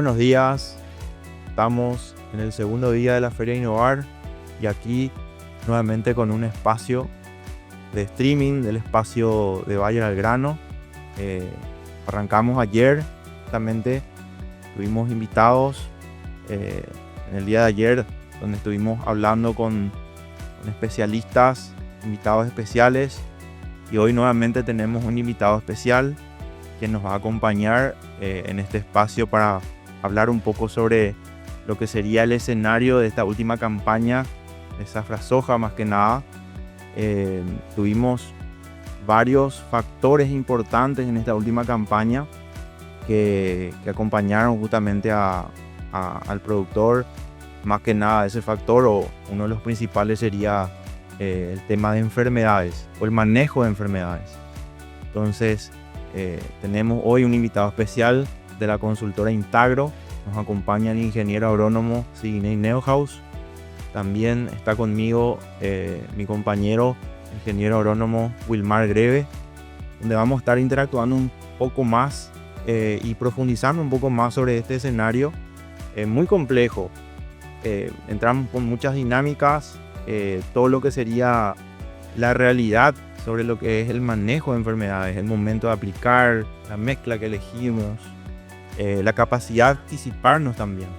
Buenos días, estamos en el segundo día de la Feria Innovar y aquí nuevamente con un espacio de streaming del espacio de Bayer al Grano. Arrancamos ayer, justamente tuvimos invitados en el día de ayer, donde estuvimos hablando con especialistas, invitados especiales, y hoy nuevamente tenemos un invitado especial que nos va a acompañar en este espacio para hablar un poco sobre lo que sería el escenario de esta última campaña de Zafra Soja. Más que nada, tuvimos varios factores importantes en esta última campaña que acompañaron justamente al productor. Más que nada, ese factor, o uno de los principales, sería el tema de enfermedades o el manejo de enfermedades. Entonces, tenemos hoy un invitado especial de la consultora Intagro. Nos acompaña el ingeniero agrónomo Sidney Neuhaus. También está conmigo mi compañero ingeniero agrónomo Wilmar Greve, donde vamos a estar interactuando un poco más y profundizando un poco más sobre este escenario muy complejo. Entramos con muchas dinámicas, todo lo que sería la realidad sobre lo que es el manejo de enfermedades, el momento de aplicar, la mezcla que elegimos, la capacidad de anticiparnos también.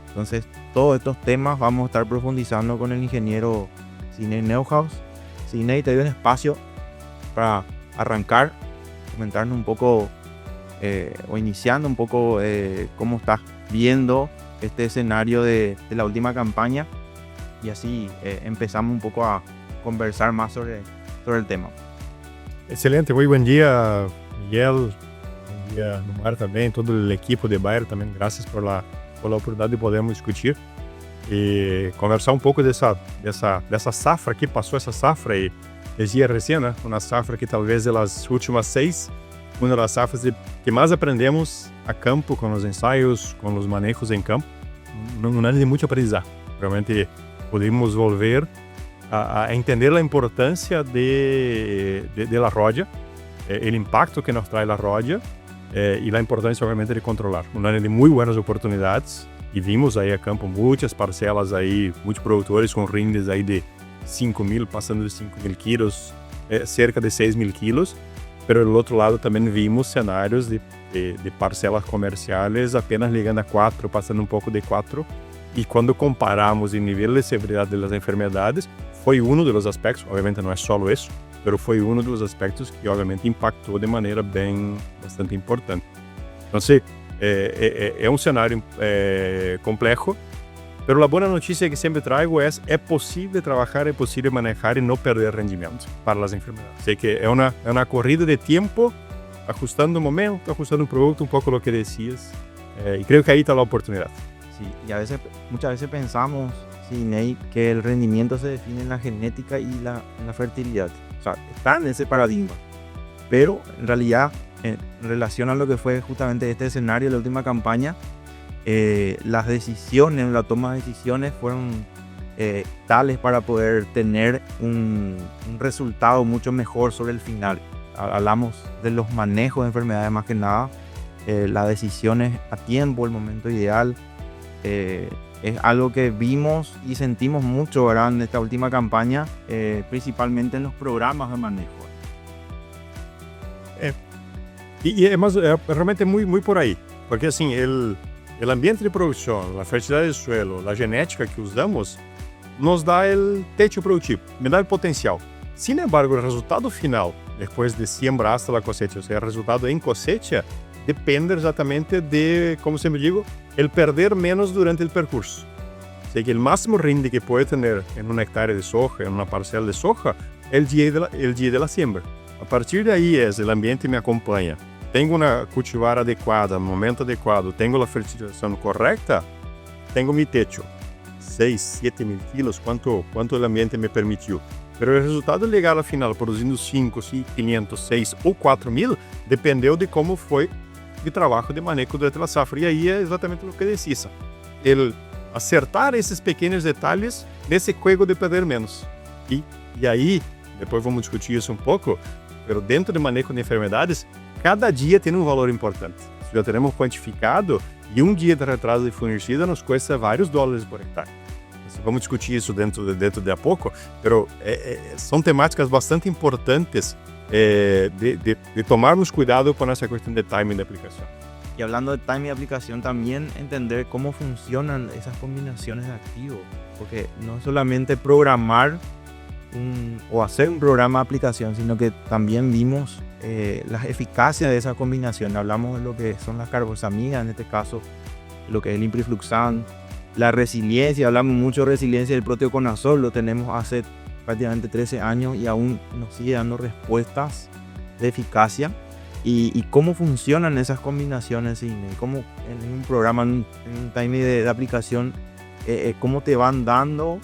Entonces, todos estos temas vamos a estar profundizando con el ingeniero Sidney Neuhaus. Sidney, te doy un espacio para arrancar, comentarnos un poco o iniciando un poco cómo estás viendo este escenario de la última campaña, y así empezamos un poco a conversar más sobre el tema. Excelente, muy buen día, Miguel. Buen día, Wilmar, também, todo o equipo de Bayer também. Graças por la oportunidade de podermos discutir e conversar um pouco dessa safra que passou, essa safra, e dizia recém, né? Uma safra que talvez das últimas 6, uma das safras que mais aprendemos a campo, com os ensaios, com os manejos em campo. Um ano de muito aprendizado. Realmente pudimos volver a entender a importância de la roya, o impacto que nos traz a roya e a importância, obviamente, de controlar. Um ano de muito boas oportunidades e vimos aí a campo muitas parcelas aí, muitos produtores com rindes aí de 5.000, passando de 5.000 quilos, cerca de 6.000 quilos. Pero do outro lado também vimos cenários de parcelas comerciais apenas ligando a 4, passando um pouco de 4. E quando comparamos o nível de severidade das enfermedades, foi um dos aspectos, obviamente não é só isso, mas foi um dos aspectos que obviamente impactou de maneira bastante importante. Então, é um cenário complexo, mas a boa notícia que sempre trago é possível trabalhar, é possível manejar e não perder rendimento para as enfermedades. Sei que é uma corrida de tempo, ajustando o momento, ajustando o produto, um pouco o que dizias, e creio que aí está a oportunidade. Sí, y muchas veces pensamos, Sidney, que el rendimiento se define en la genética y en la fertilidad. O sea, está en ese paradigma. Pero en realidad, en relación a lo que fue justamente este escenario de la última campaña, las decisiones, la toma de decisiones fueron tales para poder tener un resultado mucho mejor sobre el final. Hablamos de los manejos de enfermedades más que nada, las decisiones a tiempo, el momento ideal. Es algo que vimos y sentimos mucho, ¿verdad?, en esta última campaña, principalmente en los programas de manejo. Realmente muito por aí, porque assim, o ambiente de produção, a fertilidade do suelo, a genética que usamos, nos dá o techo produtivo, me dá o potencial. Sin embargo, o resultado final, depois de siembra hasta la cosecha, ou seja, o resultado em cosecha, depende exatamente de, como sempre digo, el perder menos durante el percurso. O sea que el máximo rinde que puede tener en un hectárea de soja, en una parcela de soja, el día de la siembra. A partir de ahí el ambiente me acompaña. Tengo una cultivar adecuada, momento adecuado, tengo la fertilización correcta, tengo mi techo. 6, 7.000 kilos, quanto o ambiente me permitiu. Pero o resultado de chegar ao final produzindo 5, 500, 6 ou 4.000 dependeu de como foi o trabalho de manejo durante a safra. E aí é exatamente o que decisa. El acertar esses pequenos detalhes nesse jogo de perder menos. E aí, depois vamos discutir isso um pouco, pero dentro do manejo de enfermidades, cada dia tem um valor importante. já temos quantificado e um dia de retraso de fungicida nos custa vários dólares por hectare. Vamos discutir isso dentro de a pouco, mas são temáticas bastante importantes de tomarmos cuidado con esa cuestión de timing de aplicación. Y hablando de timing de aplicación, también entender cómo funcionan esas combinaciones de activos, porque no solamente programar o hacer un programa de aplicación, sino que también vimos las eficacias de esa combinación. Hablamos de lo que son las carbosamidas, en este caso, lo que es el imprifluxan, la resiliencia, hablamos mucho de resiliencia del proteoconazol, lo tenemos hace prácticamente 13 años y aún nos sigue dando respuestas de eficacia. Y cómo funcionan esas combinaciones, y cómo en un programa, en un timing de aplicación, cómo te van dando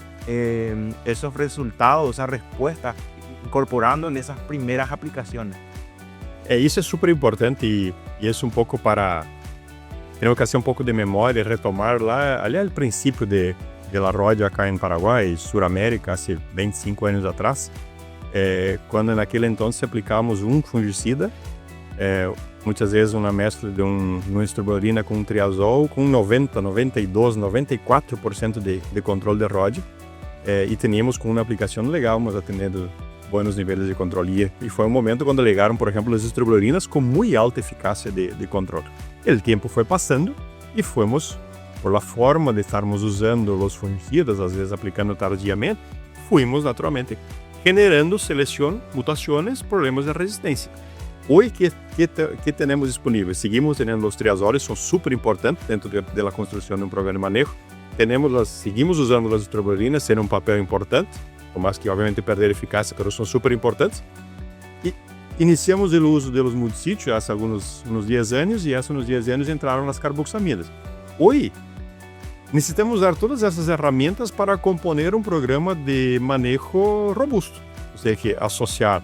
esos resultados, esas respuestas, incorporando en esas primeras aplicaciones. Isso é super importante e isso um pouco para... Tenho que fazer um pouco de memória e retomar lá, ali ao princípio de la Rode acá em Paraguai, Suramérica, há 25 anos atrás, quando naquele então aplicávamos um fungicida, muitas vezes uma mescla de uma estrobilurina com um triazol com 90, 92, 94% de controle de Rode, e teníamos com uma aplicação legal, mas atendendo bons níveis de controle. E foi um momento quando ligaram, por exemplo, as estrobilurinas com muito alta eficácia de controle. O tempo foi passando e fomos, por a forma de estarmos usando os fungicidas, às vezes aplicando tardiamente, fomos naturalmente generando seleção, mutações, problemas de resistência. Hoje, que temos disponível? Seguimos tendo os triazóleos, são super importantes dentro da construção de um programa de manejo. Seguimos usando as estrobilurinas, têm um papel importante, por mais que obviamente perder eficácia, mas são super importantes. E iniciamos o uso dos multissítios há uns 10 anos, e nos 10 anos entraram as carboxamidas. Hoje, necessitamos usar todas essas ferramentas para componer um programa de manejo robusto. Ou seja, que associar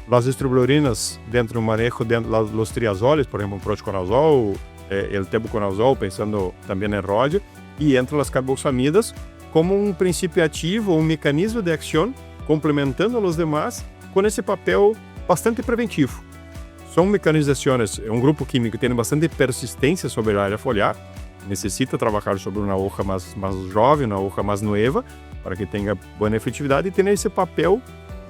as estrobilurinas dentro do manejo, dos triazóleos, por exemplo, o proteoconazol, o tebuconazol, pensando também em Rode, e entram as carboxamidas como um princípio ativo, um mecanismo de ação, complementando os demais, com esse papel bastante preventivo. São mecanizações, um grupo químico que tem bastante persistência sobre a área foliar, necessita trabalhar sobre uma hoja mais jovem, uma hoja mais nova, para que tenha boa efetividade e tenha esse papel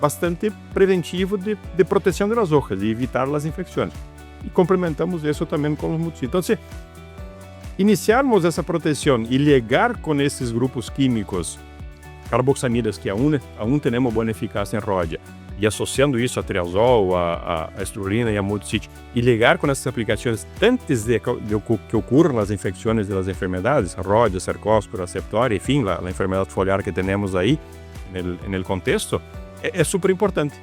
bastante preventivo de proteção das hojas e evitar as infecções. E complementamos isso também com os multissítios. Então, se iniciarmos essa proteção e ligar com esses grupos químicos, carboxamidas, que aún temos boa eficácia em Rode, e associando isso a triazol, a estrobilurina e a multissítio, e ligar com essas aplicações antes de que ocorram as infecções das enfermidades, Rode, cercóspora, septória, enfim, a enfermidade foliar que temos aí no contexto, é super importante.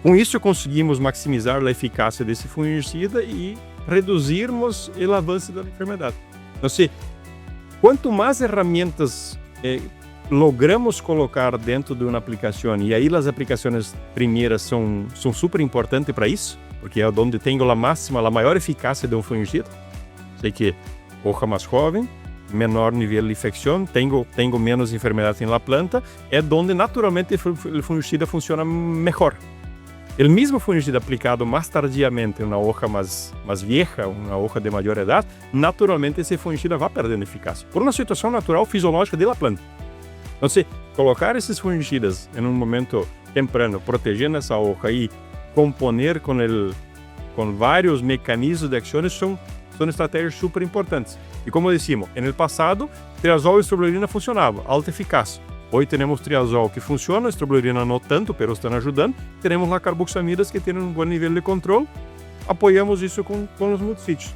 Com isso conseguimos maximizar a eficácia desse fungicida e reduzirmos o avanço da enfermidade. Então, quanto mais ferramentas logramos colocar dentro de uma aplicação, e aí as aplicações primeiras são super importantes para isso, porque é onde tenho a maior eficácia de um fungicida. Sei que hoja mais jovem, menor nível de infecção, tenho menos enfermidades na planta, é onde naturalmente o fungicida funciona melhor. O mesmo fungicida aplicado mais tardiamente em uma hoja mais vieja, uma hoja de maior idade, naturalmente esse fungicida vai perdendo eficácia, por uma situação natural fisiológica da planta. Então, se colocar esses fungicidas em um momento temprano, protegendo essa hoja e componer com vários mecanismos de ações, são estratégias super importantes. E como dissemos, no passado, triazol e estrobilurina funcionavam, alta eficácia. Hoje temos triazol que funciona, estrobilurina não tanto, mas estão ajudando. Temos lá carboxamidas que têm um bom nível de controle. Apoiamos isso com os multissítios.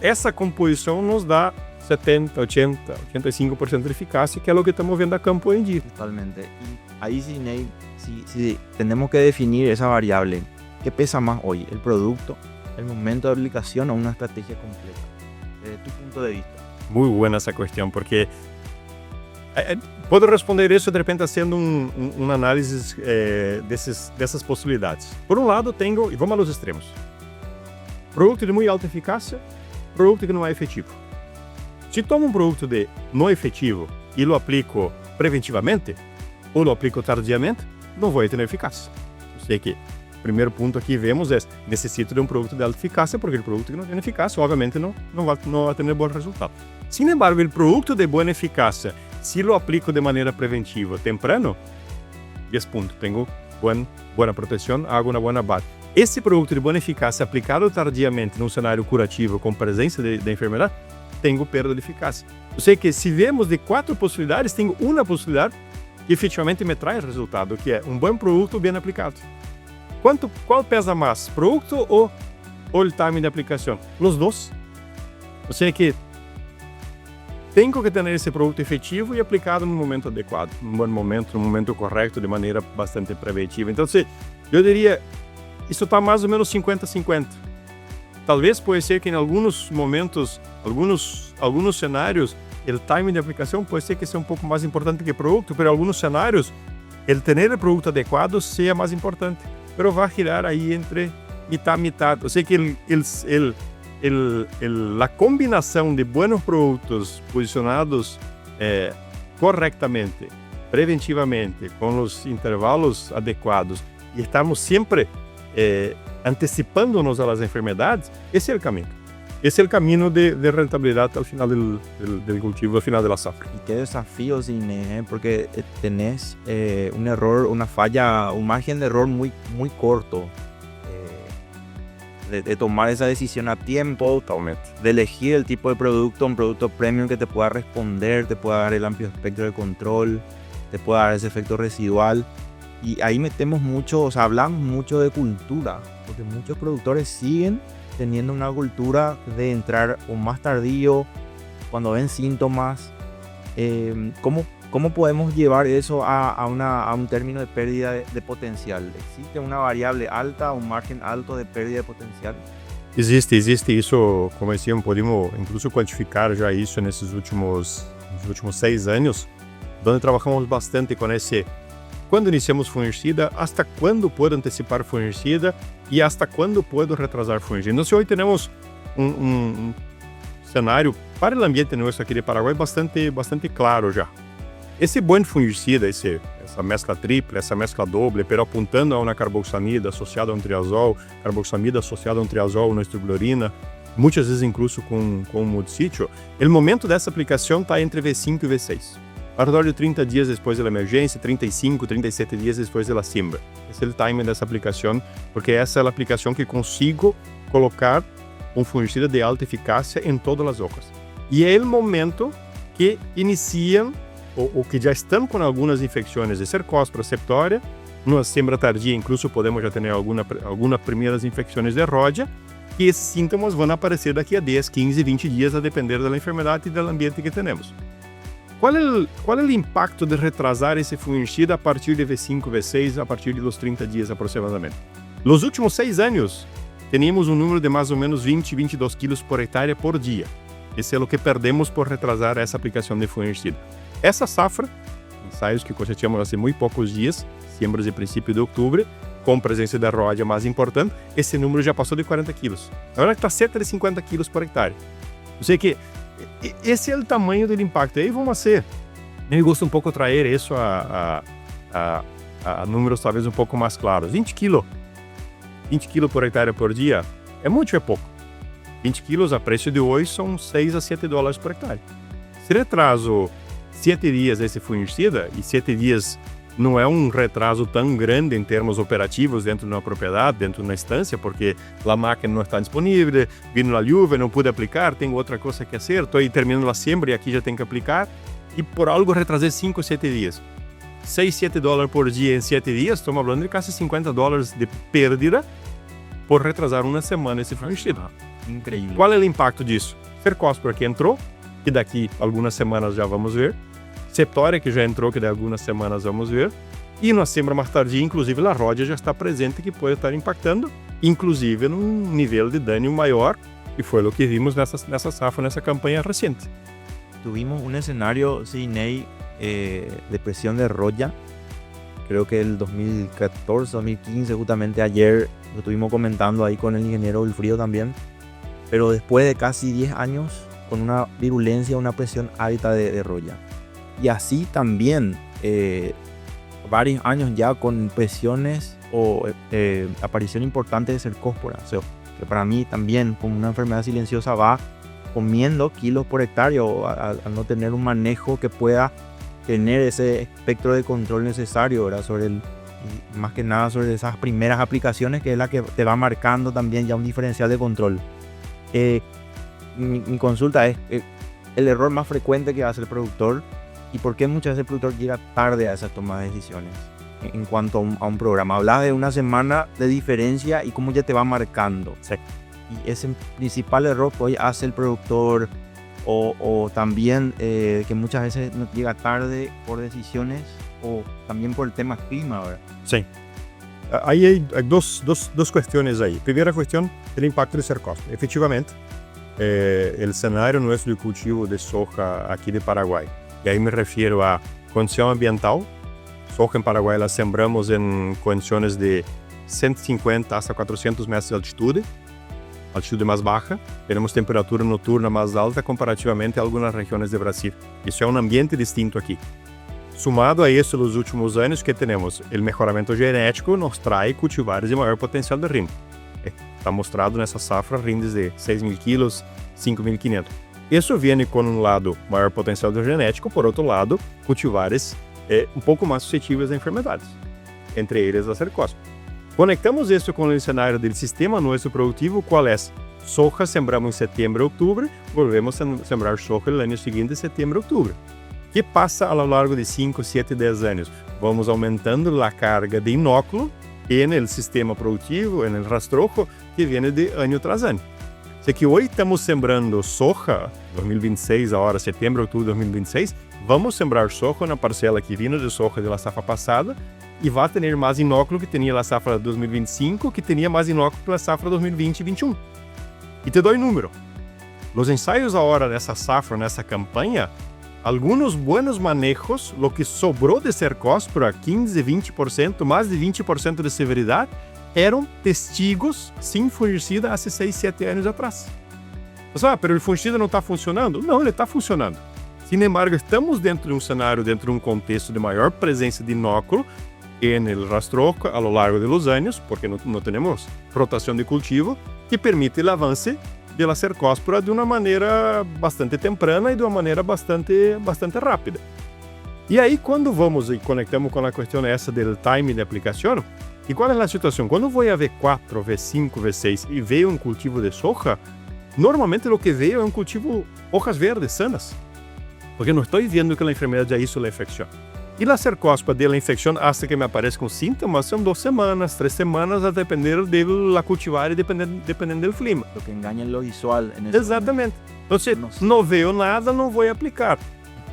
Essa composição nos dá 70, 80, 85% de eficácia, que é o que estamos vendo a campo hoje em dia. Totalmente. E aí, Ney, si temos que definir essa variável, que pesa mais hoje, o produto, o momento de aplicação ou uma estratégia completa? Desde tu ponto de vista. Muito boa essa questão, porque posso responder isso de repente fazendo uma análise dessas possibilidades. Por um lado, e vamos aos extremos, produto de muito alta eficácia, produto que não é efetivo. Se tomo um produto de não efetivo e lo aplico preventivamente, ou lo aplico tardiamente, não vou ter eficácia. Eu sei que primeiro ponto que vemos é, necessito de um produto de alta eficácia, porque o produto que não tem eficácia, obviamente, não vai ter bom resultado. Sin embargo, o produto de boa eficácia, se lo aplico de maneira preventiva temprano, 10 pontos, tenho boa proteção, hago uma boa base. Esse produto de boa eficácia aplicado tardiamente num cenário curativo com presença da enfermidade, tenho perda de eficácia. Eu sei que se vemos de 4 possibilidades, tenho uma possibilidade que efetivamente me traz resultado, que é um bom produto bem aplicado. Qual pesa mais, produto ou o time de aplicação? Os dois. Eu sei que tenho que ter esse produto efetivo e aplicado no momento adequado, no bom momento, no momento correto, de maneira bastante preventiva. Então, eu diria, isso está mais ou menos 50-50. Talvez pode ser que em alguns momentos, alguns cenários, o time de aplicação pode ser que seja um pouco mais importante que o produto, mas em alguns cenários, ter o produto adequado seja mais importante. Mas vai girar aí entre mitad. Eu sei que a combinação de bons produtos posicionados corretamente, preventivamente, com os intervalos adequados, e estamos sempre antecipando-nos às enfermedades, esse é o caminho. Esse é o caminho de rentabilidade ao final do cultivo, ao final da safra. Y qué desafíos, Inés, porque tenés un error, una falla, un margen de error muy corto. De tomar esa decisión a tiempo, Totalmente. de elegir el tipo de producto, un producto premium que te pueda responder, te pueda dar el amplio espectro de control, te pueda dar ese efecto residual. Y ahí metemos mucho, o sea, hablamos mucho de cultura, porque muchos productores siguen teniendo una cultura de entrar o más tardío, cuando ven síntomas. ¿Cómo podemos llevar eso a un término de pérdida de potencial? ¿Existe una variable alta, un margen alto de pérdida de potencial? Existe isso, como decíamos, podemos incluso quantificar já isso nesses últimos 6 anos, onde trabalhamos bastante com esse quando iniciamos fungicida, hasta quando puedo antecipar fungicida e hasta quando puedo retrasar fungicida. Então, hoje temos um cenário para o ambiente nosso aqui de Paraguai bastante claro já. Esse bom fungicida, essa mescla tripla, essa mescla doble, pero apontando a uma carboxamida associada a um triazol, carboxamida associada a um triazol, uma estrubilorina, muitas vezes incluso com multissítio, o momento dessa aplicação está entre V5 e V6. Ao redor de 30 dias depois da emergência, 35, 37 dias depois da siembra. Esse é o timing dessa aplicação, porque essa é a aplicação que consigo colocar um fungicida de alta eficácia em todas as hojas. E é o momento que iniciam ou que já estão com algumas infecções de cercospora septória, numa siembra tardia, incluso podemos já ter algumas primeiras infecções de rodia, e esses sintomas vão aparecer daqui a 10, 15, 20 dias, a depender da enfermidade e do ambiente que temos. Qual é o impacto de retrasar esse fungicida a partir de V5, V6, a partir dos 30 dias aproximadamente? Nos últimos 6 anos, tínhamos um número de mais ou menos 20, 22 quilos por hectare por dia. Esse é o que perdemos por retrasar essa aplicação de fungicida. Essa safra, ensaios que cosechamos há muito poucos dias, siembras de princípio de outubro, com presença da rodia mais importante, esse número já passou de 40 quilos. Agora está cerca de 50 quilos por hectare. Eu sei que esse é o tamanho do impacto. Aí vamos ser. Me gusta um pouco trazer isso a números talvez um pouco mais claros. 20 quilos por hectare por dia é muito ou é pouco? 20 quilos a preço de hoje são 6 a 7 dólares por hectare. Se retraso 7 dias esse fungicida, e 7 dias não é um retraso tão grande em termos operativos dentro de uma propriedade, dentro de uma estância, porque a máquina não está disponível, vindo a chuva, não pude aplicar, tenho outra coisa que fazer, estou terminando a siembra e aqui já tenho que aplicar, e por algo retrasei 5 ou 7 dias. 6, 7 dólares por dia em 7 dias, estamos falando de quase 50 dólares de perda por retrasar uma semana esse fungicida. Increíble. Qual é o impacto disso? Cercospora que entrou, que daqui algumas semanas já vamos ver. Septória que já entrou, que daqui algumas semanas vamos ver. E na siembra mais tardia, inclusive, a rodia já está presente, que pode estar impactando, inclusive num nível de dano maior, e foi o que vimos nessa safra, nessa campanha recente. Tuvimos un escenario, sí, Ney, de presión de roya. Creo que el 2014, 2015, justamente ayer lo estuvimos comentando ahí con el ingeniero Wilfrido también. Pero después de casi 10 años, con una virulencia, una presión alta de roya. Y así también, varios años ya con presiones aparición importante de cercóspora, o sea, que para mí también como una enfermedad silenciosa va comiendo kilos por hectárea al no tener un manejo que pueda tener ese espectro de control necesario, ¿verdad? Y más que nada sobre esas primeras aplicaciones, que es la que te va marcando también ya un diferencial de control. Mi consulta es el error más frecuente que hace el productor y por qué muchas veces el productor llega tarde a esas tomas de decisiones en cuanto a un programa. Hablas de una semana de diferencia y cómo ya te va marcando. Sí. Y ese principal error que hoy hace el productor o también que muchas veces no llega tarde por decisiones o también por el tema clima, ¿verdad? Sí. Aí hay dos cuestiones ahí. Primera cuestión, el impacto de cercóspora. Efectivamente, el cenário nuestro de cultivo de soja aquí de Paraguay, y ahí me refiero a condición ambiental. Soja en Paraguay la sembramos en condiciones de 150 hasta 400 metros de altitude más baja. Tenemos temperatura nocturna más alta comparativamente a algunas regiones de Brasil. Isso é um ambiente distinto aqui. Sumado a isso, nos últimos anos que temos o melhoramento genético, nos traz cultivares de maior potencial de rinde. Está mostrado nessa safra rindes de 6.000 quilos, 5.500. Isso vem com um lado maior potencial de genético, por outro lado, cultivares um pouco mais suscetíveis a enfermidades, entre eles a cercóspora. Conectamos isso com o cenário do sistema nosso produtivo, qual é? Soja sembramos em setembro e outubro, volvemos a sembrar soja no ano seguinte, setembro e outubro. O que passa ao longo de 5, 7, 10 anos? Vamos aumentando a carga de inóculo no sistema produtivo, no rastrojo, que vem de ano tras ano. Se que hoje estamos sembrando soja, 2026, agora setembro, outubro de 2026, vamos sembrar soja na parcela que vino de soja da safra passada e vai ter mais inóculo que tinha na safra 2025, que tinha mais inóculo que na safra 2020 e 2021. E te dou número. Os ensaios agora dessa safra, nessa campanha, alguns buenos manejos, lo que sobrou de cercóspora, 15, 20%, mais de 20% de severidade, eram testigos sem fungicida há 6, 7 anos atrás. Mas, pero o fungicida não está funcionando? Não, ele está funcionando. Sin embargo, estamos dentro de um cenário, dentro de um contexto de maior presença de inóculo no rastrojo a lo largo de los anos, porque não temos rotação de cultivo, que permite o avanço da cercóspora de uma maneira bastante temprana e de uma maneira bastante rápida. E aí, quando vamos e conectamos com a questão essa do time de aplicação, e qual é a situação? Quando vou a V4, V5, V6 e vejo um cultivo de soja, normalmente o que vejo é um cultivo hojas verdes, sanas, porque não estou vendo que a enfermidade já hizo a infecção. E a cercóspora da infecção, hasta que me aparece com sintomas, são 2 semanas, 3 semanas, a depender da cultivar e dependendo do clima. Lo que engaña en lo visual. Exatamente. Então, não vejo nada, não vou aplicar.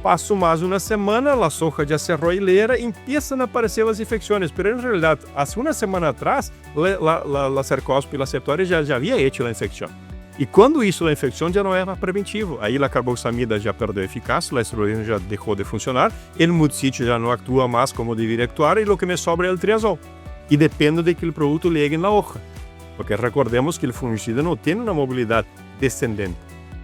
Passo mais uma semana, a soja já cerrou a hileira, empiezan a aparecer as infecções, mas em realidade, há uma semana atrás, a cercóspora e a septória já havia hecho a infecção. E quando isso a infecção já não era preventivo, aí a carboxamida já perdeu eficácia, a estrogênio já deixou de funcionar, o mucítil já não atua mais como deveria actuar e o que me sobra é o triazol. E depende de que o produto llegue na hoja, porque recordemos que o fungicida não tem uma mobilidade descendente.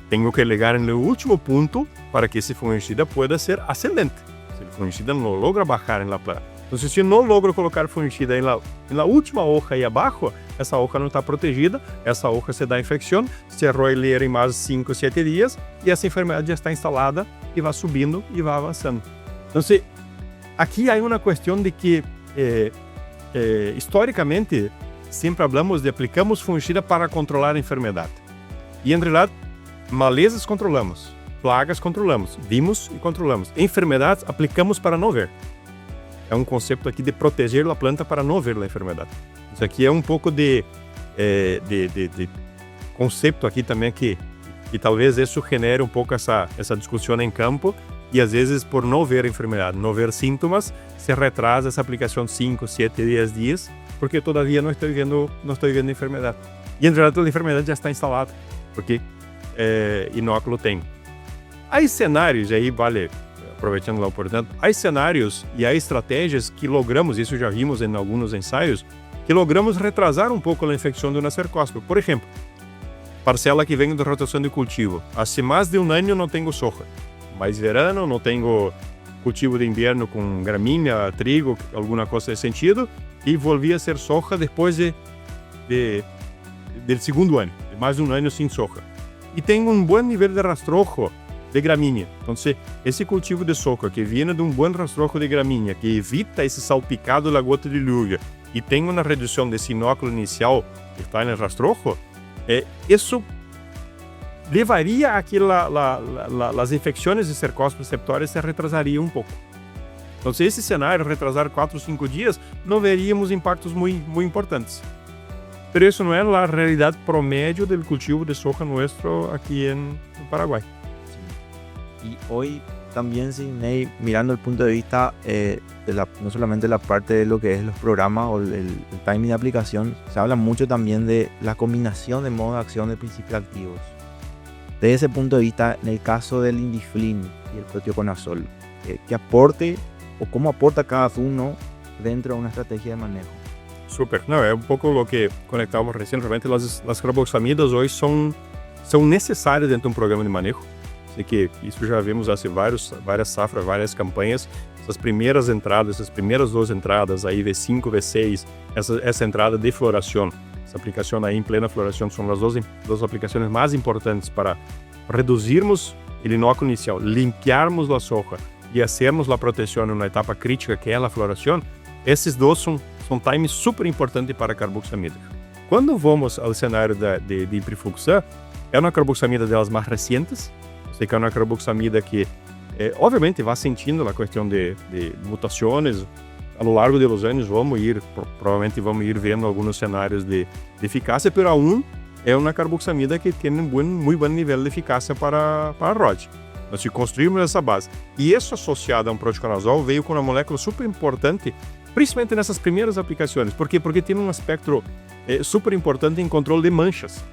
Tenho que ligar no último ponto para que esse fungicida pueda ser ascendente. Se o fungicida não logra bajar na planta. Então, se eu não logro colocar fungicida na última hoja aí abaixo, essa hoja não está protegida, essa hoja se dá infecção, cerrou a hileira em mais 5, 7 dias e essa enfermidade já está instalada e vai subindo e vai avançando. Então, aqui há uma questão de que, historicamente, sempre falamos de aplicamos fungicida para controlar a enfermidade. E, em realidade, malezas controlamos, plagas controlamos, vimos e controlamos. Enfermidades aplicamos para não ver. É um conceito aqui de proteger a planta para não ver a enfermidade. Isso aqui é um pouco de conceito aqui também que talvez isso genere um pouco essa discussão em campo e às vezes por não ver a enfermidade, não ver sintomas, se retrasa essa aplicação 5, 7, 10 dias, porque todavia não estou vendo a enfermidade. E em realidade a enfermidade já está instalada, porque inóculo tem. Há cenários, aí vale, aproveitando a oportunidade, há cenários e há estratégias que logramos, isso já vimos em alguns ensaios, que logramos retrasar um pouco a infecção de uma cercóspora. Por exemplo, parcela que vem de rotação de cultivo. Há mais de um ano não tenho soja, mais verano não tenho cultivo de inverno com gramínea, trigo, alguma coisa nesse sentido, y volví a hacer soja después del segundo año, de más de un año sin soja. Y tengo un buen nivel de rastrojo de gramínea. Entonces, ese cultivo de soja que viene de un buen rastrojo de gramínea, que evita ese salpicado de la gota de lluvia y tenga una reducción de ese inóculo inicial que está en el rastrojo, eso levaría a que las infecciones de cercósporos receptores se retrasarían un poco. Entonces, ese escenario, retrasar 4 o 5 días, no veríamos impactos muy importantes. Pero eso no es la realidad promedio del cultivo de soja nuestro aquí en Paraguay. Sí. Y hoy también, Sidney, mirando el punto de vista no solamente la parte de lo que es los programas o el timing de aplicación, se habla mucho también de la combinación de modos de acción de principios activos. Desde ese punto de vista, en el caso del Indiflin y el proteoconazol, ¿qué aporte o cómo aporta cada uno dentro de una estrategia de manejo? Súper, no, es un poco lo que conectábamos recién. Realmente las carboxamidas hoy son necesarias dentro de un programa de manejo. Así que isso já vimos hace várias safras, várias campanhas. Essas primeiras entradas, essas primeiras 2 entradas, aí V5, V6, essa entrada de floração, essa aplicação aí em plena floração, são as duas aplicações mais importantes para reduzirmos o inóculo inicial, limpiarmos a soja e fazermos a proteção em uma etapa crítica que é a floração. Esses dois são times super importantes para a carboxamida. Quando vamos ao cenário de Imprifluxan, é uma carboxamida delas mais recentes. Sei que é uma carboxamida que, obviamente, vai sentindo a questão de mutações. A lo largo dos anos, provavelmente vamos ir vendo alguns cenários de eficácia, mas aún é uma carboxamida que tem muito bom nível de eficácia para a ROD. Nós construímos essa base. E isso associado a um proteoconazol veio com uma molécula super importante, principalmente nessas primeiras aplicações. Por quê? Porque tem um aspecto super importante em controle de manchas.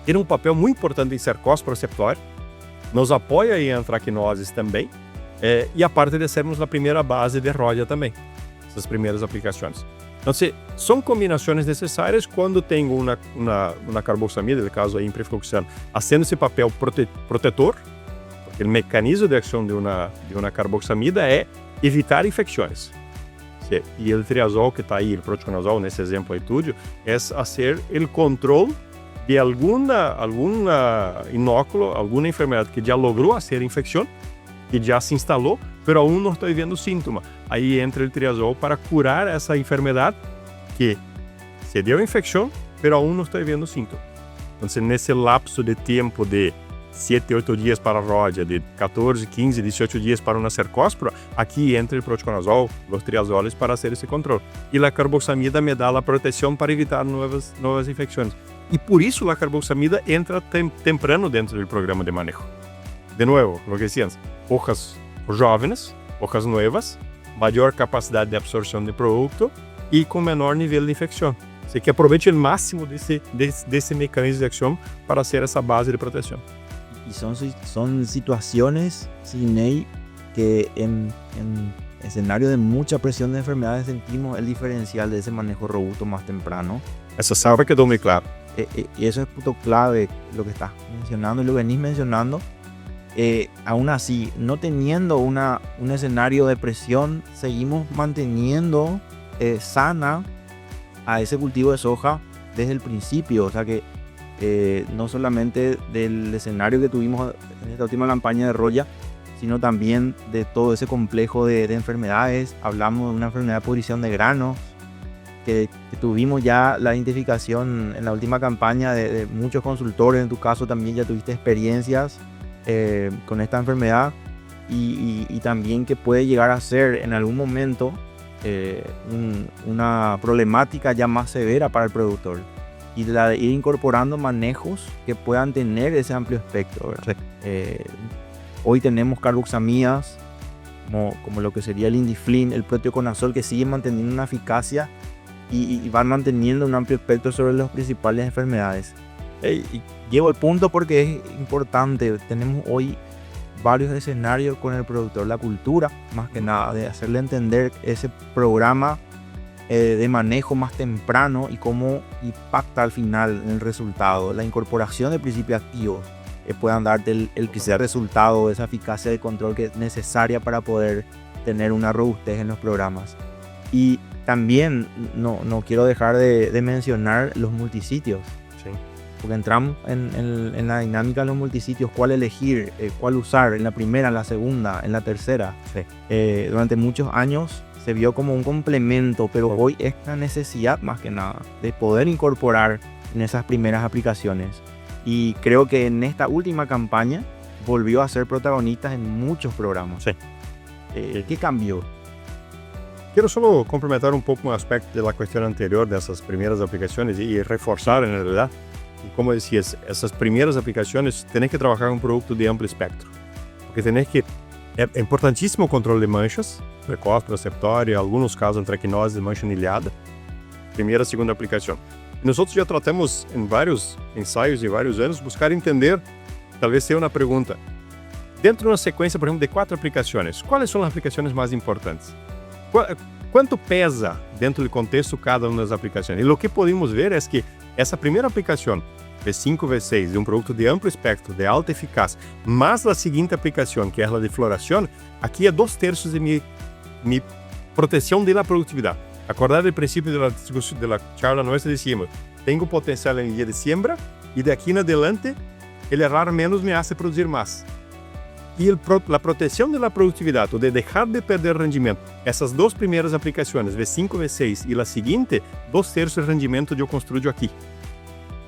Tem um papel muito importante em cercósporo receptor, nos apoia em antracnoses também, e a parte de sermos a primeira base de ROD também, essas primeiras aplicações. Então, são combinações necessárias quando tenho uma carboxamida, no caso aí Imprifluxan, fazendo esse papel protetor, porque o mecanismo de ação de uma carboxamida é evitar infecções. E o triazol que está aí, o proteoconazol, nesse exemplo aí tudo, é fazer o controle de alguma inóculo, alguma enfermidade que já logrou fazer infecção, que já se instalou, mas aún não estou vendo síntoma. Aí entra o triazol para curar essa enfermidade que se deu infecção, mas aún não estou vendo síntoma. Então, nesse lapso de tempo de 7, 8 dias para a ROD, de 14, 15, 18 dias para uma cercóspora, aqui entra o proteoconazol, os triazoles para fazer esse controle. E a carboxamida me dá a proteção para evitar novas infecções. E por isso a carboxamida entra temprano dentro do programa de manejo. De novo, lo que decíamos, hojas jovens, hojas novas, maior capacidade de absorção de produto e com menor nível de infecção. Así que aproveche o máximo desse mecanismo de ação para ser essa base de proteção. Y son situaciones, Sidney, que en escenario de mucha presión de enfermedades sentimos el diferencial de ese manejo robusto más temprano. Essa safra quedou muy claro. Y eso es punto clave, lo que estás mencionando y lo venís mencionando. Aún así, no teniendo un escenario de presión, seguimos manteniendo sana a ese cultivo de soja desde el principio. O sea que no solamente del escenario que tuvimos en esta última campaña de Roya, sino también de todo ese complejo de enfermedades. Hablamos de una enfermedad de pudrición de granos, que tuvimos ya la identificación en la última campaña de muchos consultores. En tu caso también ya tuviste experiencias con esta enfermedad y también que puede llegar a ser en algún momento una problemática ya más severa para el productor, y la de ir incorporando manejos que puedan tener ese amplio espectro. Sí. Hoy tenemos carboxamidas como lo que sería el Indiflin, el proteoconazol, que siguen manteniendo una eficacia y van manteniendo un amplio espectro sobre las principales enfermedades. Y llevo el punto porque es importante. Tenemos hoy varios escenarios con el productor, la cultura más que nada de hacerle entender ese programa de manejo más temprano y cómo impacta al final en el resultado, la incorporación de principios activos que puedan darte el que sea resultado, esa eficacia de control que es necesaria para poder tener una robustez en los programas. Y también no quiero dejar de mencionar los multisitios. Sí. Porque entramos en la dinámica de los multisitios, cuál elegir, cuál usar en la primera, en la segunda, en la tercera. Sí. Durante muchos años se vio como un complemento, pero hoy es la necesidad más que nada de poder incorporar en esas primeras aplicaciones. Y creo que en esta última campaña volvió a ser protagonista en muchos programas. Sí. ¿Qué cambió? Quiero solo complementar un poco un aspecto de la cuestión anterior de esas primeras aplicaciones y reforzar en realidad. Y como decías, esas primeras aplicaciones tenés que trabajar un producto de amplio espectro. Porque tenés que... É importantíssimo o controle de manchas, precoce, preceptória, em alguns casos antracnose de mancha anilhada. Primeira e segunda aplicação. E nós já tratamos em vários ensaios de vários anos, buscar entender, talvez seja uma pergunta, dentro de uma sequência, por exemplo, de 4 aplicações, quais são as aplicações mais importantes? Quanto pesa dentro do contexto cada uma das aplicações? E o que podemos ver é que essa primeira aplicação, V5, V6, de um produto de amplo espectro, de alta eficácia, mais a seguinte aplicação, que é a de floração, aqui é 2/3 de minha proteção da produtividade. Acordar o princípio da charla nossa, decimos, tenho potencial em dia de siembra e daqui em adelante, ele errar menos me hace produzir mais. E a proteção da produtividade, ou de deixar de perder rendimento, essas 2 primeiras aplicações, V5, V6 e a seguinte, 2/3 do rendimento eu construo aqui.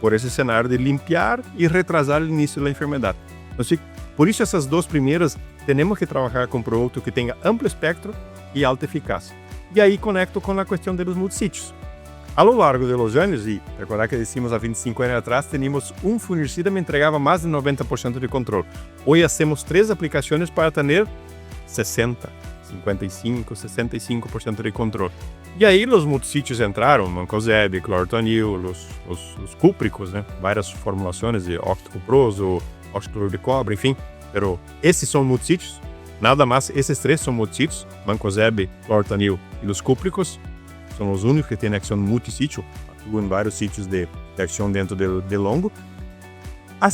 Por esse cenário de limpiar e retrasar o início da enfermidade. Então, por isso, essas 2 primeiras, temos que trabalhar com um produto que tenha amplo espectro e alta eficácia. E aí conecto com a questão dos multisítios. A lo largo de los anos, e recordar que decimos há 25 anos atrás, tínhamos um fungicida que me entregava mais de 90% de controle. Hoje, hacemos 3 aplicações para ter 60%, 55%, 65% de controle. E aí os multisítios entraram, mancozeb, clortonil, os cúpricos, né? Várias formulações de óxido cuproso, óxido de cobre, enfim. Pero esses são multisítios, nada mais, esses 3 são multisítios, mancozeb, clortonil e os cúpricos, são os únicos que têm ação multisítio, atuam em vários sítios de ação dentro de longo. Há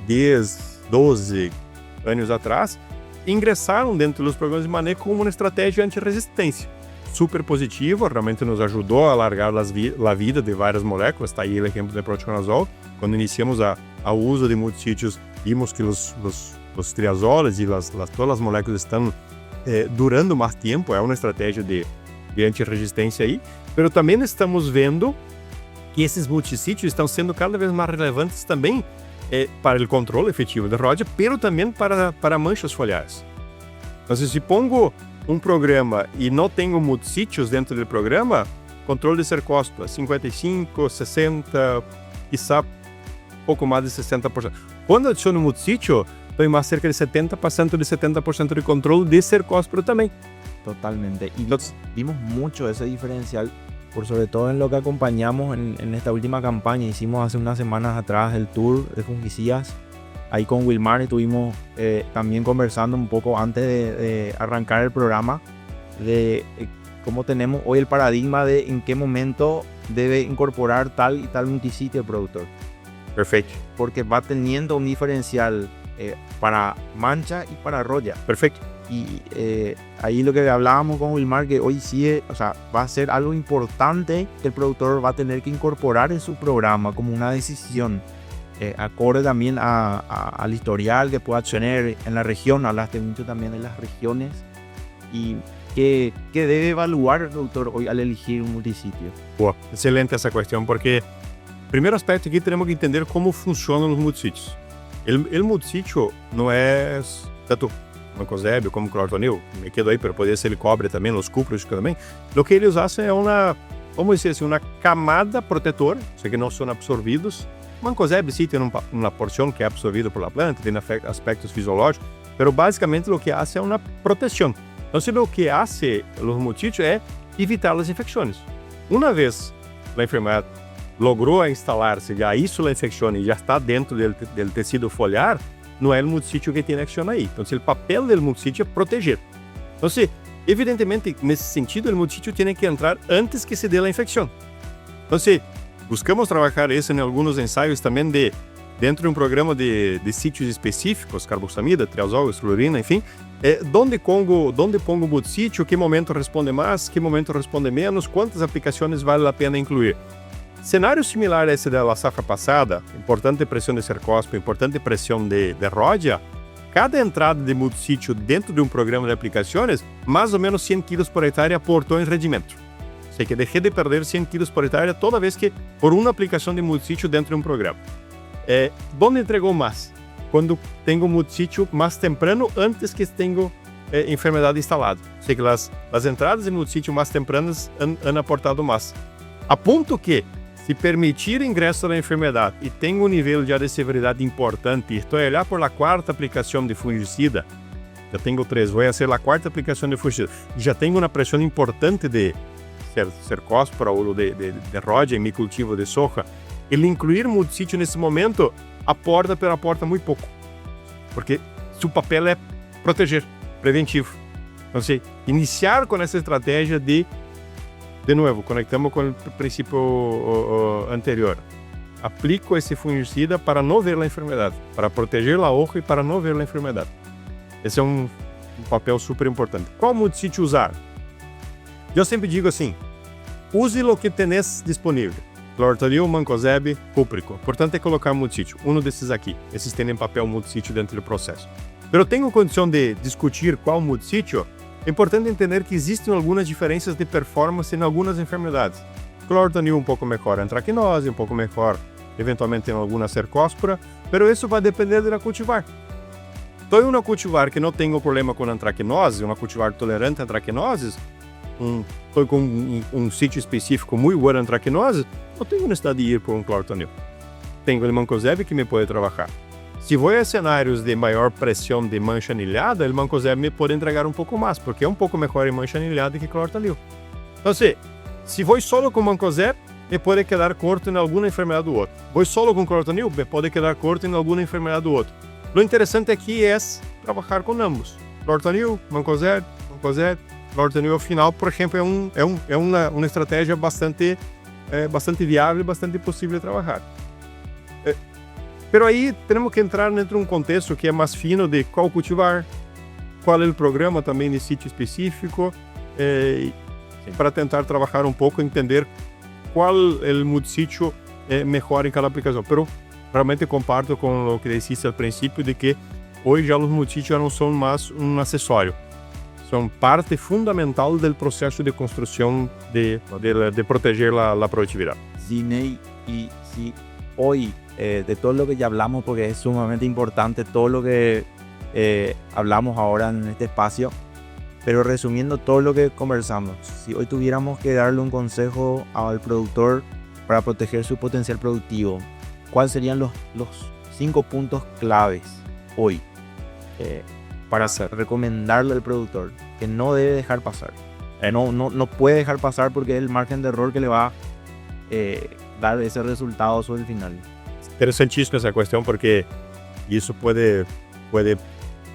10, 12 anos atrás, ingressaram dentro dos programas de manejo como uma estratégia anti-resistência. Super positivo, realmente nos ajudou a alargar a vida de várias moléculas. Está aí o exemplo do proteconazol. Quando iniciamos o uso de multisítios, vimos que os triazoles e todas as moléculas estão durando mais tempo. É uma estratégia de anti-resistência aí. Mas também estamos vendo que esses multisítios estão sendo cada vez mais relevantes também para o controle efetivo da roda, mas também para manchas foliares. Então, se pongo um programa e não tenho multisítios dentro do programa, controle de cercóspora 55, 60, quizá pouco mais de 60%. Quando adiciono multisítio, tenho mais cerca de 70% de controle de cercóspora também. Totalmente. Y vimos mucho ese diferencial, por sobre todo en lo que acompañamos en esta última campaña. Hicimos hace unas semanas atrás el tour de fungicidas. Ahí con Wilmar estuvimos también conversando un poco antes de arrancar el programa de cómo tenemos hoy el paradigma de en qué momento debe incorporar tal y tal multisitio el productor. Perfecto. Porque va teniendo un diferencial para mancha y para roya. Perfecto. Y ahí lo que hablábamos con Wilmar, que hoy sí, o sea, va a ser algo importante que el productor va a tener que incorporar en su programa como una decisión. Acorde también al historial que pueda tener en la región. Hablaste mucho también de las regiones y que debe evaluar el productor hoy al elegir un multisitio. Boa, excelente essa questão, porque primeiro aspecto aqui temos que entender como funcionam os multisítios. O multisítio não é tanto mancozeb como clortonil, me quedo aí, pero poderia ser cobre também, os cúpricos também. O que eles usam é vamos dizer assim, uma camada protetora, sei que não são absorvidos. Mancozeb sim tem uma porção que é absorvida por la planta, tem aspectos fisiológicos, mas basicamente o que hace é uma proteção. Então, o que hace os multisítios é evitar as infecções. Uma vez a enfermedade logrou instalar-se, já hizo a infecção e já está dentro do tecido foliar, não é o multisítio que tem ação aí. Então, o papel do multisítio é proteger. Então, evidentemente, nesse sentido, o multisítio tem que entrar antes que se dê a infecção. Então, buscamos trabalhar isso em alguns ensaios também de dentro de um programa de sítios específicos, carboxamida, triazol, esclerina, enfim, onde pongo o multisítio, que momento responde mais, que momento responde menos, quantas aplicações vale a pena incluir. Cenário similar a esse da safra passada, importante pressão de cercóspora, importante pressão de ródia, cada entrada de multisítio dentro de um programa de aplicações, mais ou menos 100 kg por hectare aportou em rendimento. Ou seja, que deixei de perder 100 kg por hectare toda vez que por uma aplicação de multisítio dentro de um programa. Onde entregou mais? Quando tenho multisítio mais temprano, antes que tenho enfermidade instalada. Ou seja, que as entradas de multisítio mais tempranas han aportado mais. A ponto que, se permitir o ingresso da enfermidade e tem um nível já de severidade importante, e estou a olhar por a quarta aplicação de fungicida, já tenho 3, vou fazer a quarta aplicação de fungicida, já tenho uma pressão importante de cercóspora ou de ródia em meu cultivo de soja, ele incluir multisítio nesse momento aporta muito pouco, porque seu papel é proteger, preventivo. Então, iniciar com essa estratégia de novo, conectamos com o princípio anterior. Aplico esse fungicida para não ver a enfermidade, para proteger a hoja e para não ver a enfermidade. Esse é um papel super importante. Qual multisítio usar? Eu sempre digo assim, use o que tenés disponível. Clortanil, mancozeb, cúprico. Importante é colocar multisítio. Um desses aqui. Esses têm papel multisítio dentro do processo. Eu tenho condição de discutir qual multisítio. É importante entender que existem algumas diferenças de performance em algumas enfermidades. Clortanil um pouco melhor em antracnose, um pouco melhor eventualmente em alguma cercóspora, mas isso vai depender da cultivar. Então, uma cultivar que não tem problema com antracnose, uma cultivar tolerante a antracnoses, estou com um sítio específico muito bom em antracnose, não tenho necessidade de ir por um clortanil. Tenho o mancozeb que me pode trabalhar. Se vou a cenários de maior pressão de mancha anilhada, o mancozeb me pode entregar um pouco mais, porque é um pouco melhor em mancha anilhada que clortanil. Então, se vou solo com mancozeb, me pode quedar corto em alguma enfermidade do outro. Vou solo com clortanil, me pode quedar corto em alguma enfermidade do outro. O interessante aqui é trabalhar com ambos. Clortanil, mancozeb, clortanil ao final, por exemplo, é uma estratégia bastante viável e bastante possível de trabalhar. Pero aí temos que entrar dentro de um contexto que é mais fino de qual cultivar, qual é o programa também de sítio específico, para tentar trabalhar um pouco, entender qual é o multisítio melhor em cada aplicação. Pero realmente comparto com o que disse ao princípio de que hoje já os multisítios já não são mais um acessório, são parte fundamental do processo de construção de proteger a produtividade. Zinei, y si hoy de todo lo que ya hablamos, porque es sumamente importante todo lo que hablamos ahora en este espacio, pero resumiendo todo lo que conversamos, si hoy tuviéramos que darle un consejo al productor para proteger su potencial productivo, ¿cuáles serían los 5 puntos claves hoy para recomendarle al productor que no debe dejar pasar? No puede dejar pasar porque es el margen de error que le va a dar ese resultado sobre el final. Interessantíssima essa questão, porque isso pode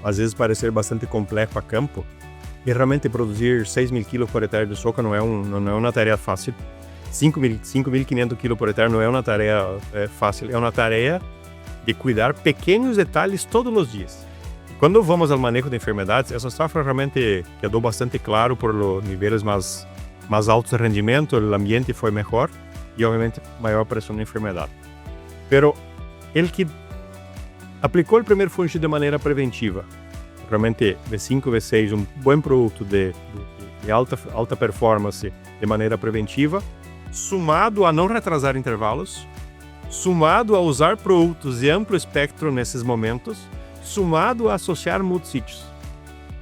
às vezes parecer bastante complexo a campo, e realmente produzir 6.000 kg por hectare de soja não é uma tarefa fácil. 5.500 kg por hectare não é uma tarefa fácil, é uma tarefa de cuidar pequenos detalhes todos os dias. Quando vamos ao manejo de enfermidades, essa safra realmente quedou bastante claro por os níveis mais altos de rendimento, o ambiente foi melhor e obviamente maior pressão de enfermidade. Pero ele que aplicou o primeiro fungicida de maneira preventiva, realmente V5, V6, um bom produto de alta performance de maneira preventiva, somado a não retrasar intervalos, somado a usar produtos de amplo espectro nesses momentos, somado a associar multisítios.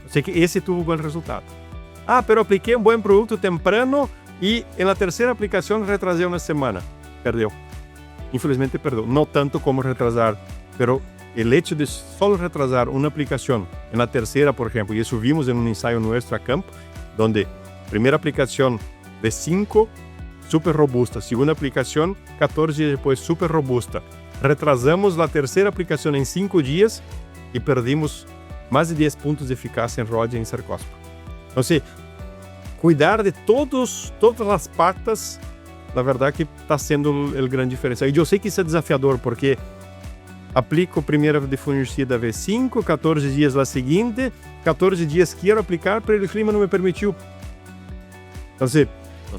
Eu sei que esse tuvo um bom resultado. Pero apliquei um bom produto temprano e na terceira aplicação retrasei uma semana. Perdeu. Infelizmente perdeu. Não tanto como retrasar, pero o hecho de só retrasar uma aplicação na terceira, por exemplo, e isso vimos em um ensaio nosso a campo, onde primeira aplicação de 5, super robusta, segunda aplicação, 14 dias depois, super robusta. Retrasamos a terceira aplicação em 5 dias e perdimos mais de 10 pontos de eficácia em ródia e em cercóspora. Então, cuidar de todas as patas, na verdade, que está sendo o grande diferencial. E eu sei que isso é desafiador, porque aplico primeiro de fungicida V5, 14 dias la seguinte, 14 dias quero aplicar, pero o clima não me permitiu. Então,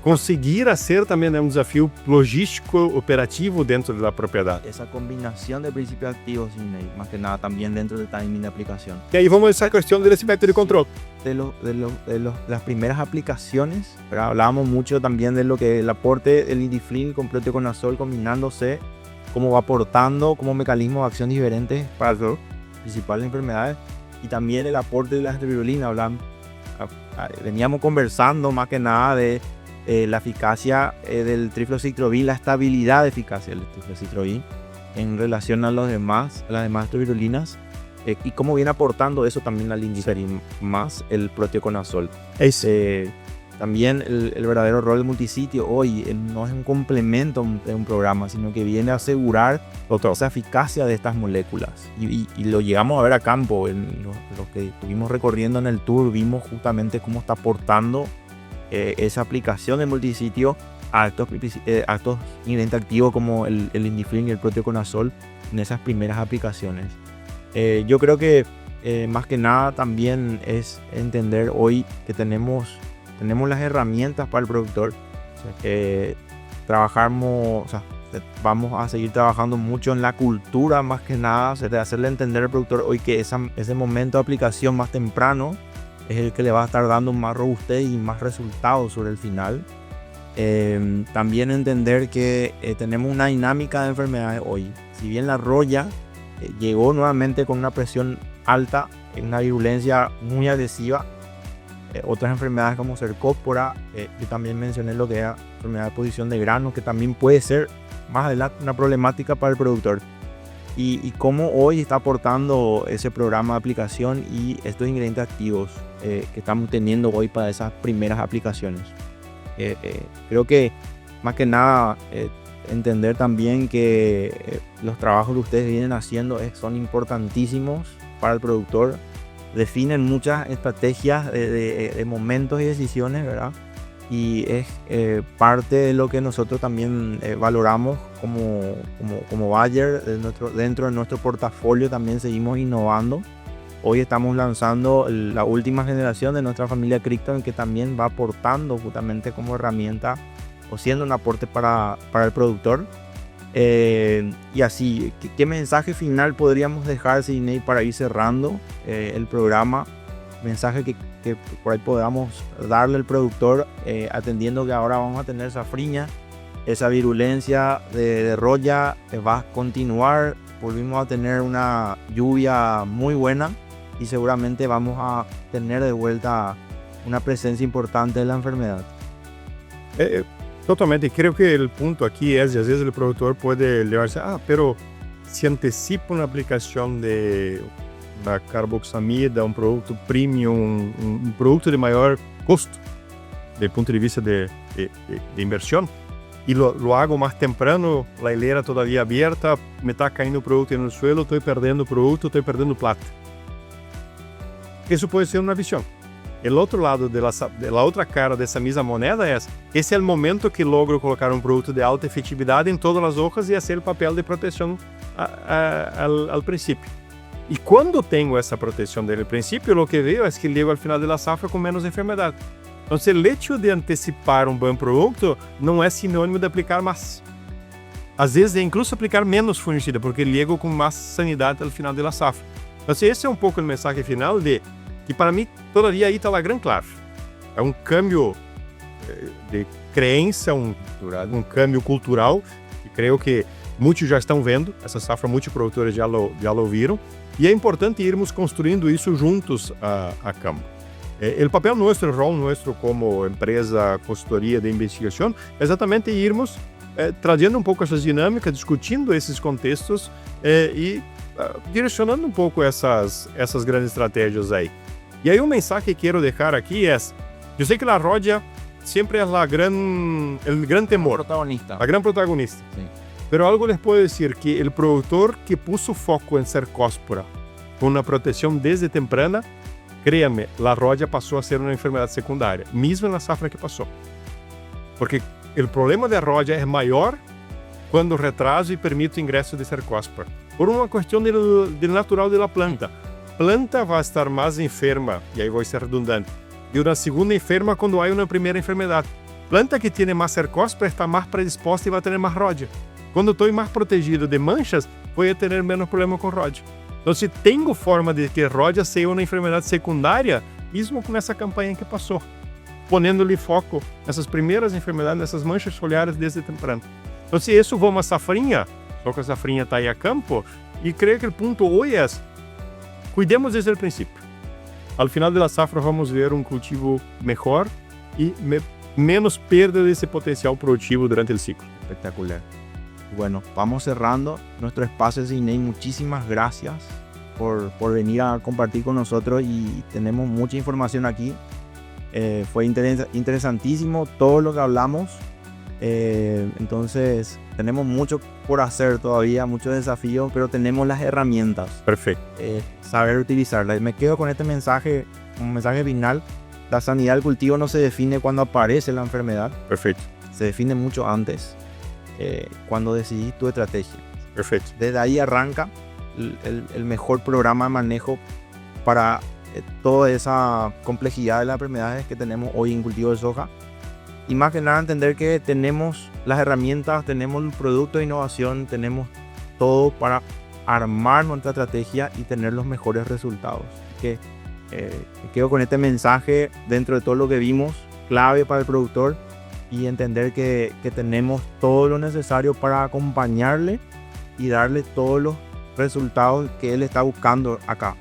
conseguir hacer também é um desafio logístico operativo dentro da propriedade. Esa combinación de principios activos, más que nada también dentro del timing de aplicación. E aí vamos a essa questão desse método de controle. Las primeras aplicaciones, pero hablábamos mucho también de lo que el aporte del Indiflin con proteoconazol combinándose, cómo va aportando como mecanismo de acción diferentes para las principales enfermedades, y también el aporte de la antivirulina. Veníamos conversando más que nada de la eficacia del trifloxystrobin, la estabilidad de eficacia del trifloxystrobin en relación a las demás antivirulinas, y cómo viene aportando eso también al Indiflin más el proteoconazol. También el verdadero rol del multisitio hoy no es un complemento de un programa, sino que viene a asegurar esa eficacia de estas moléculas. Y lo llegamos a ver a campo. En los que estuvimos recorriendo en el tour, vimos justamente cómo está aportando esa aplicación de multisitio a estos ingredientes activos como el Indiflin y el proteoconazol en esas primeras aplicaciones. Yo creo que más que nada también es entender hoy que tenemos las herramientas para el productor. Vamos a seguir trabajando mucho en la cultura, más que nada, de hacerle entender al productor hoy que ese momento de aplicación más temprano es el que le va a estar dando más robustez y más resultados sobre el final. También entender que tenemos una dinámica de enfermedades hoy. Si bien la roya llegó nuevamente con una presión alta, una virulencia muy agresiva, otras enfermedades como cercóspora, yo también mencioné lo que es enfermedad de posición de grano, que también puede ser más adelante una problemática para el productor, y cómo hoy está aportando ese programa de aplicación y estos ingredientes activos que estamos teniendo hoy para esas primeras aplicaciones. Creo que más que nada entender también que los trabajos que ustedes vienen haciendo son importantísimos para el productor. Definen muchas estrategias de momentos y decisiones, ¿verdad? Y es parte de lo que nosotros también valoramos como Bayer. Dentro de nuestro portafolio también seguimos innovando. Hoy estamos lanzando la última generación de nuestra familia Crickton, que también va aportando justamente como herramienta o siendo un aporte para el productor. Y así, ¿qué mensaje final podríamos dejar, Sidney, para ir cerrando el programa? Mensaje que por ahí podamos darle al productor, atendiendo que ahora vamos a tener safriña, esa virulencia de roya va a continuar, volvimos a tener una lluvia muy buena y seguramente vamos a tener de vuelta una presencia importante de la enfermedad. Totalmente, creo que el punto aquí es, y a veces el productor puede llevarse, pero se anticipa una aplicación de una carboxamida, un producto premium, un producto de mayor costo, desde el punto de vista de inversión, y lo hago más temprano, la hilera todavía abierta, me está cayendo producto en el suelo, estoy perdiendo producto, estoy perdiendo plata. Eso puede ser una visión. El otro lado de la otra cara de esa misma moneda es, ese es el momento que logro colocar un producto de alta efectividad en todas las hojas y hacer el papel de protección al principio. Y cuando tengo esa protección desde el principio, lo que veo es que llego al final de la safra con menos enfermedad. Entonces, el hecho de antecipar un buen producto no es sinónimo de aplicar más. Às vezes é incluso aplicar menos fungicida, porque llego con más sanidad al final de la safra. Entonces, ese es un poco el mensaje final de que para mí todavía ahí está la gran clave. É um cambio de crença, um cambio cultural, que creio que muitos já estão vendo, essa safra multiprodutores já lo viram, e é importante irmos construindo isso juntos a campo. O papel nosso, o rol nosso como empresa consultoria de investigação, é exatamente irmos trazendo um pouco essas dinâmicas, discutindo esses contextos e direcionando um pouco essas grandes estratégias aí. E aí, um mensagem que quero deixar aqui é: eu sei que a roya sempre é o gran temor, a gran protagonista. Sí. Pero algo les puedo decir, que el productor que puso foco en cercóspora con una protección desde temprana, créanme, la roya pasó a ser una enfermedad secundaria, mismo en la zafra que pasó. Porque el problema de roya es mayor cuando retraso y permite ingreso de cercóspora. por uma questão do natural da planta. Planta vai estar mais enferma, e aí vou ser redundante, e uma segunda enferma quando há uma primeira enfermidade. Planta que tem mais cercóspora está mais predisposta e vai ter mais ródia. Quando estou mais protegido de manchas, vou ter menos problema com ródia. Então, se tenho forma de que ródia seja uma enfermidade secundária, mesmo com essa campanha que passou, ponendo-lhe foco nessas primeiras enfermidades, nessas manchas foliares desde temprano. Então, se isso for uma safrinha, só que a safrinha está aí a campo, e creio que o ponto hoje é: cuidemos desde o princípio. Al final da safra, vamos ver um cultivo melhor e menos perda desse potencial produtivo durante o ciclo. Espectacular. Bueno, vamos cerrando nuestro espacio, Sidney. Muchísimas gracias por venir a compartir con nosotros y tenemos mucha información aquí. Fue interesantísimo todo lo que hablamos. Entonces, tenemos mucho por hacer todavía, muchos desafíos, pero tenemos las herramientas. Perfecto. Saber utilizarlas. Me quedo con este mensaje, un mensaje final. La sanidad del cultivo no se define cuando aparece la enfermedad. Perfecto. Se define mucho antes. Cuando decidís tu estrategia. Perfecto. Desde ahí arranca el mejor programa de manejo para toda esa complejidad de las enfermedades que tenemos hoy en cultivo de soja. Y más que nada entender que tenemos las herramientas, tenemos el producto de innovación, tenemos todo para armar nuestra estrategia y tener los mejores resultados. Que me quedo con este mensaje dentro de todo lo que vimos, clave para el productor, y entender que tenemos todo lo necesario para acompañarle y darle todos los resultados que él está buscando acá.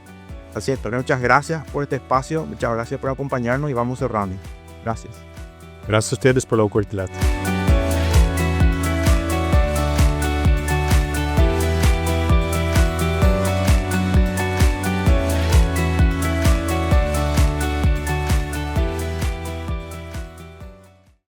Así es, muchas gracias por este espacio, muchas gracias por acompañarnos y vamos cerrando. Gracias. Gracias a ustedes por la oportunidad.